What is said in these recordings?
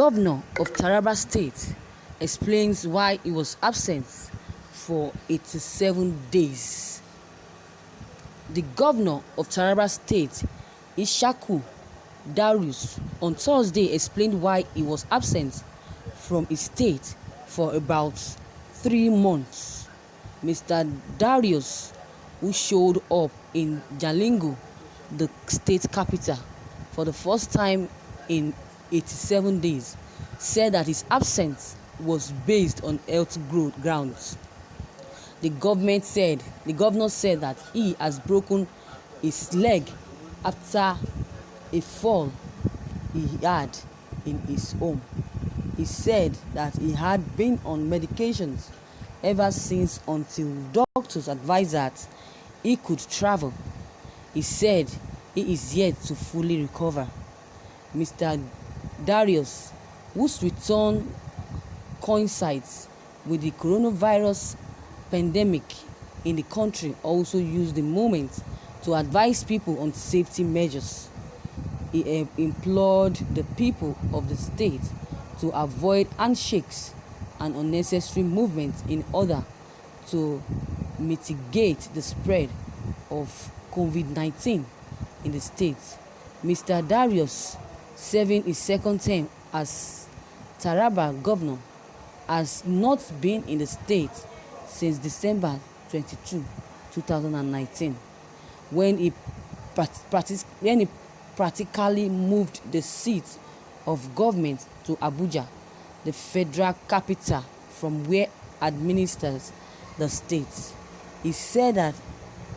governor of Taraba State explains why he was absent for 87 days. The governor of Taraba State, Ishaku Darius, on Thursday explained why he was absent from his state for about 3 months. Mr. Darius, who showed up in Jalingo, the state capital, for the first time in 87 days, said that his absence was based on health grounds. The governor said that he has broken his leg after a fall he had in his home. He said that he had been on medications ever since until doctors advised that he could travel. He said he is yet to fully recover. Mr. Darius, whose return coincides with the coronavirus pandemic in the country, also used the moment to advise people on safety measures. He implored the people of the state to avoid handshakes and unnecessary movements in order to mitigate the spread of COVID-19 in the state. Mr. Darius, serving his second term as Taraba governor, has not been in the state since December 22, 2019, when he practically moved the seat of government to Abuja, the federal capital from where administers the state. He said that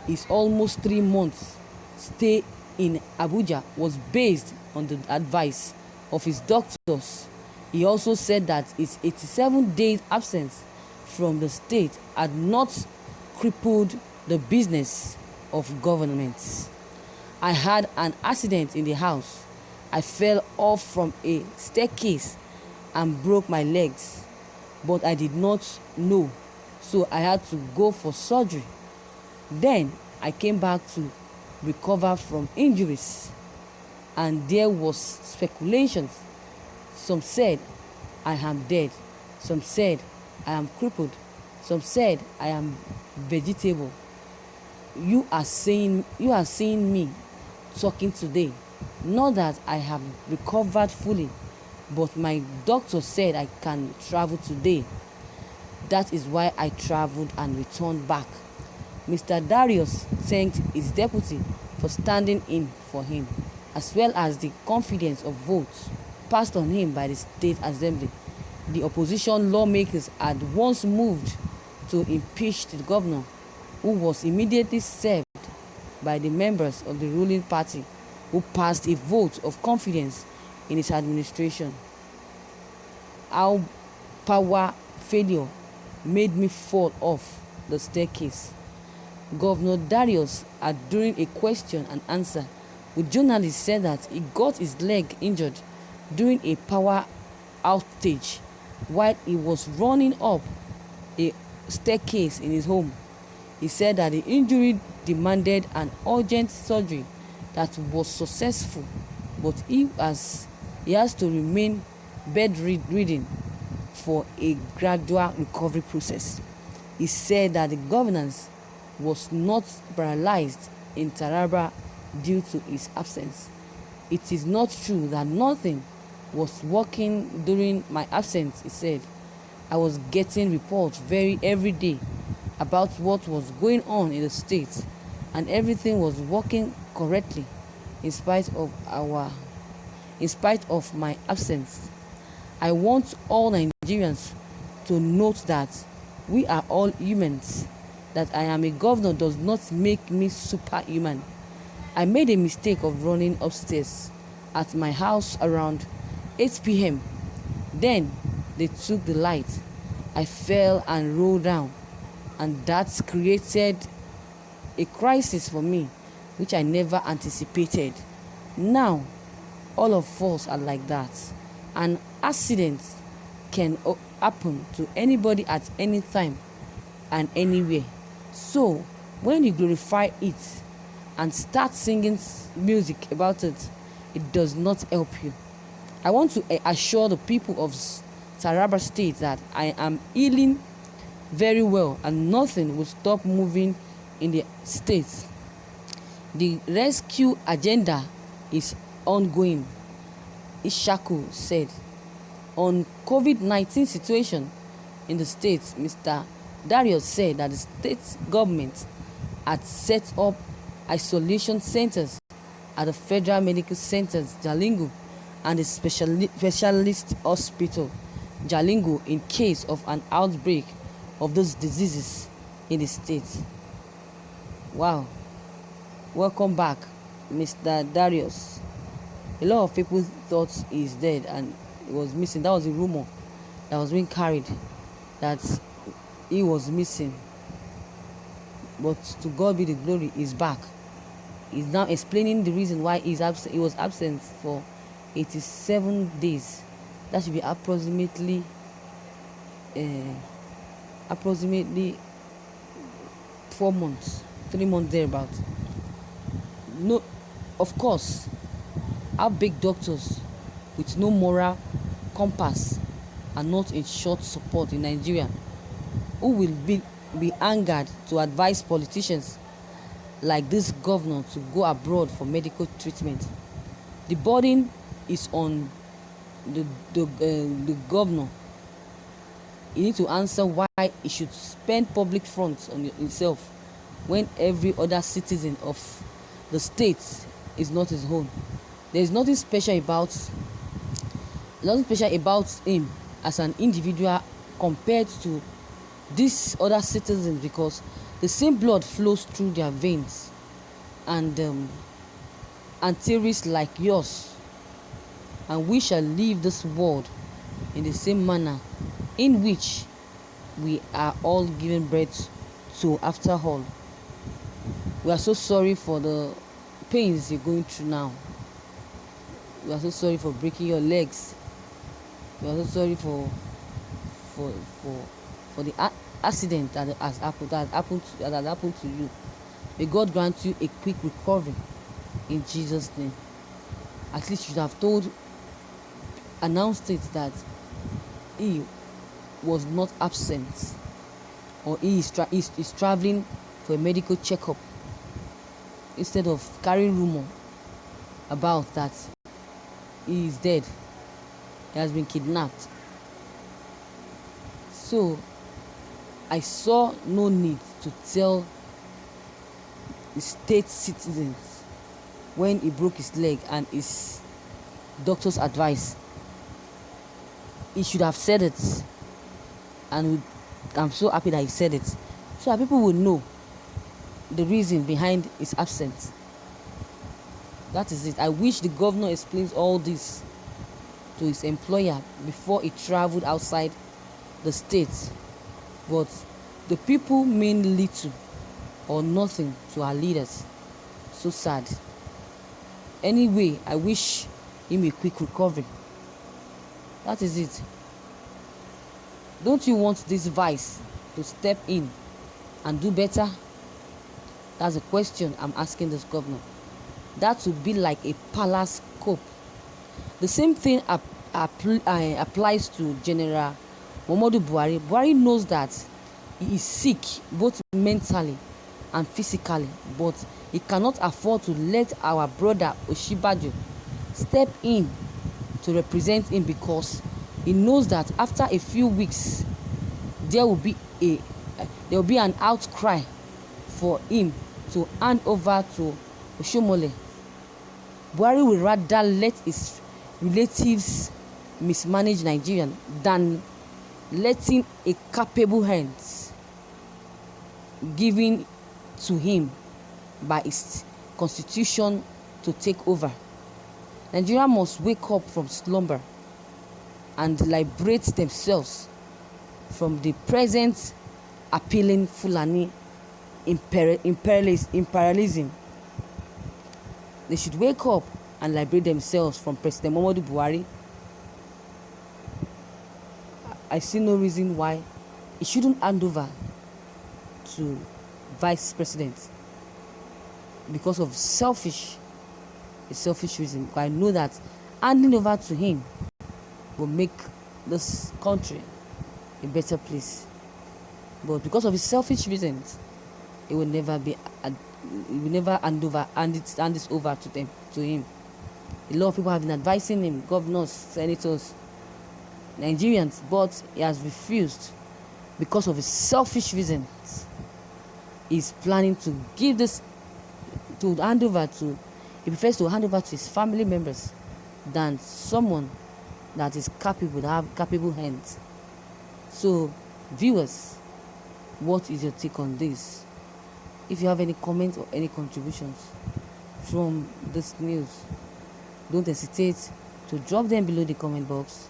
his almost 3 months stay in Abuja was based on the advice of his doctors. He also said that his 87 days absence from the state had not crippled the business of government. I had an accident in the house. I fell off from a staircase and broke my legs, but I did not know, so I had to go for surgery. Then I came back to recover from injuries, and there was speculations. Some said I am dead, some said I am crippled, some said I am vegetable. You are seeing me talking today. Not that I have recovered fully, but my doctor said I can travel today. That is why I traveled and returned back. Mr. Darius thanked his deputy for standing in for him, as well as the confidence of votes passed on him by the state assembly. The opposition lawmakers had once moved to impeach the governor, who was immediately served by the members of the ruling party, who passed a vote of confidence in his administration. Our power failure made me fall off the staircase. Governor Darius, during a question and answer with journalists, said that he got his leg injured during a power outage while he was running up a staircase in his home. He said that the injury demanded an urgent surgery that was successful, but he has to remain bedridden for a gradual recovery process. He said that the governance was not paralyzed in Taraba due to his absence. It is not true that nothing was working during my absence, he said. I was getting reports every day about what was going on in the state, and everything was working correctly in spite of my absence. I want all Nigerians to note that we are all humans. That I am a governor does not make me superhuman. I made a mistake of running upstairs at my house around 8 p.m. Then they took the light. I fell and rolled down, and that created a crisis for me, which I never anticipated. Now, all of us are like that. An accident can happen to anybody at any time and anywhere. So, when you glorify it and start singing music about it, it does not help you. I want to assure the people of Taraba State that I am healing very well and nothing will stop moving in the state. The rescue agenda is ongoing, Ishaku said. On COVID-19 situation in the state, Mr. Darius said that the state government had set up isolation centers at the Federal Medical Centers, Jalingo, and the specialist hospital, Jalingo, in case of an outbreak of those diseases in the state. Wow. Welcome back, Mr. Darius. A lot of people thought he's dead and he was missing. That was a rumor that was being carried that he was missing. But to God be the glory, he's back. He's now explaining the reason why he was absent for 87 days. That should be approximately 4 months, 3 months thereabout. No, of course, our big doctors with no moral compass are not in short support in Nigeria, who will be angered to advise politicians like this governor to go abroad for medical treatment. The burden is on the governor. He needs to answer why he should spend public funds on himself when every other citizen of the state is not his own. There is nothing special about him as an individual compared to these other citizens, because the same blood flows through their veins and arteries like yours, and we shall leave this world in the same manner in which we are all given birth to. After all, we are so sorry for the pains you're going through now. We are so sorry for breaking your legs. We are so sorry for the accident that has happened to you. May God grant you a quick recovery in Jesus' name. At least you should have announced it that he was not absent, or he is traveling for a medical checkup, instead of carrying rumor about that he is dead, he has been kidnapped. So I saw no need to tell the state citizens when he broke his leg and his doctor's advice. He should have said it, and I'm so happy that he said it, so that people will know the reason behind his absence. That is it. I wish the governor explains all this to his employer before he traveled outside the state. But the people mean little or nothing to our leaders. So sad. Anyway, I wish him a quick recovery. That is it. Don't you want this vice to step in and do better? That's a question I'm asking this governor. That would be like a palace cope. The same thing applies to General Muhammadu Buhari. Buhari knows that he is sick both mentally and physically, but he cannot afford to let our brother Oshibajo step in to represent him, because he knows that after a few weeks there will be an outcry for him to hand over to Oshomole. Buhari will rather let his relatives mismanage Nigeria than letting a capable hands given to him by his constitution to take over. Nigeria must wake up from slumber and liberate themselves from the present appealing Fulani imperialism. They should wake up and liberate themselves from President Muhammadu Buhari. I see no reason why he shouldn't hand over to Vice President because of selfish reason. I know that handing over to him will make this country a better place. But because of his selfish reasons, it will never be he will never hand this over to him. A lot of people have been advising him, governors, senators, Nigerians, but he has refused because of his selfish reasons. He's planning to give this to hand over to he prefers to hand over to his family members than someone that is capable, that have capable hands. So, viewers, what is your take on this? If you have any comments or any contributions from this news, don't hesitate to drop them below the comment box.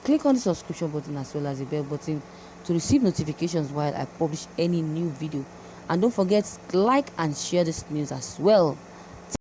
Click on the subscription button as well as the bell button to receive notifications while I publish any new video. And don't forget, like and share this news as well.